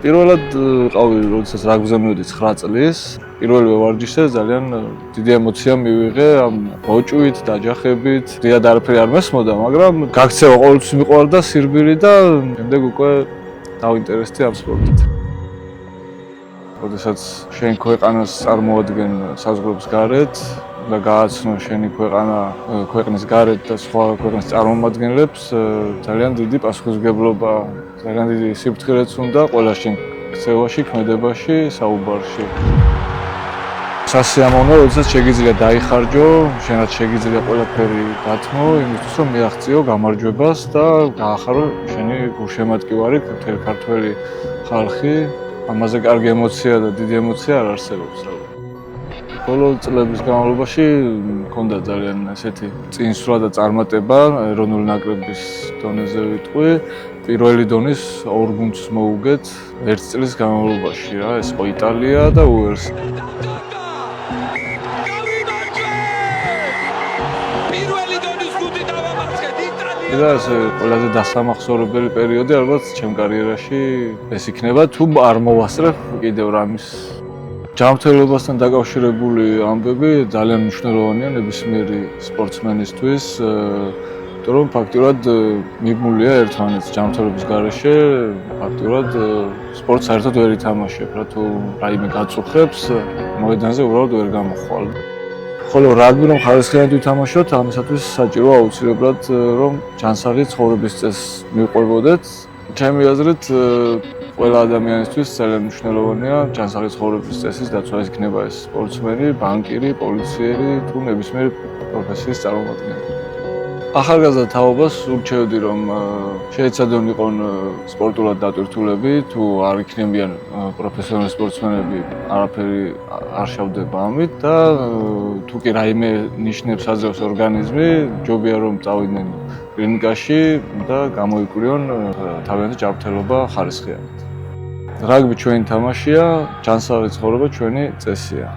პირველად ყავი, როდესაც რაგბიზე მივედი 9 წლის, პირველივე ვარჯიშზე ძალიან დიდი ემოცია მივიღე ამ მოჭვით, დაჯახებით. რიად არაფერი არ მესმოდა, მაგრამ გაქცევა ყოველთვის მიყვარდა სირბილი და შემდეგ უკვე დავინტერესდი ამ სპორტით. როდესაც შენ ქვეყანას წარმოადგენ საზღვრების გარეთ და გააცნო შენი ქვეყნის გარეთ და სხვა ქვეყნის წარმომადგენლებს, ძალიან დიდი პასუხისმგებლობა, ძალიან დიდი სიფრთხილეც უნდა ყველა შენ ქცევაში, ქმედებაში, საუბარში. სასიამოვნოა, როდესაც შეგიძლია დაიხარჯო, შენაც შეგიძლია ყველაფერი გათმო, იმისთვის რომ მიაღწიო გამარჯვებას და გაახარო შენი გულშემატკივარი მთელი ქართველი ხალხი. ამაზე კარგი ემოცია და დიდი ემოცია არ არსებობს. ბოლო წლების განმავლობაში მქონდა ძალიან ესეთი წინსვლა და წარმატება ეროვნული ნაკრების დონეზე ვიტყვი. პირველი დონის 2 გუნდს მოუგეთ 1 წლის განმავლობაში რა, ეს იყო იტალია და უელსი. და ეს ყველაზე დასამახსოვრებელი პერიოდი ალბათ ჩემ კარიერაში ეს იქნება, თუ არ მოვასწრებ კიდევ რამის. ჯანმრთელობასთან დაკავშირებული ამბები ძალიან მნიშვნელოვანია ნებისმიერი სპორტსმენისთვის, იმიტომ რომ ფაქტურად მიბმულია ერთმანეთს ჯანმრთელობის გარეშე, ფაქტურად სპორტს საერთოდ ვერ ითამაშებ, რა თუ რაიმე გაწუხებს, მოედანზე უბრალოდ ვერ გამოხვალ. ხოლო რაგბი რომ ხარისხიანად ვითამაშოთ, ამისათვის საჭიროა აუცილებლად რომ ჯანსაღი ცხოვრების წესს მივყვებოდეთ. ჩემი აზრით ყველა ადამიანისთვის ძალიან მნიშვნელოვანია ჯანსაღი ცხოვრების წესის დაცვა, ეს იქნება ეს სპორტსმენი, ბანკირი, პოლიციელი თუ ნებისმიერი პროფესიის წარმომადგენელი. ახალგაზრდა თაობას ურჩევდი რომ შეეცადონ სპორტულად დატვირთულები, თუ არ იქნებიან პროფესიონალი სპორტსმენები, არაფერი არ შევდება ამით და თუ კი რაიმე ნიშნებს აძლევს ორგანიზმი, ჯობია რომ წავიდნენ კლინიკაში და გამოიკვლიონ თავიანთი ჯანმრთელობა ხარისხიანად. რაგბი ჩვენი თამაშია, ჯანსაღი ცხოვრება ჩვენი წესია.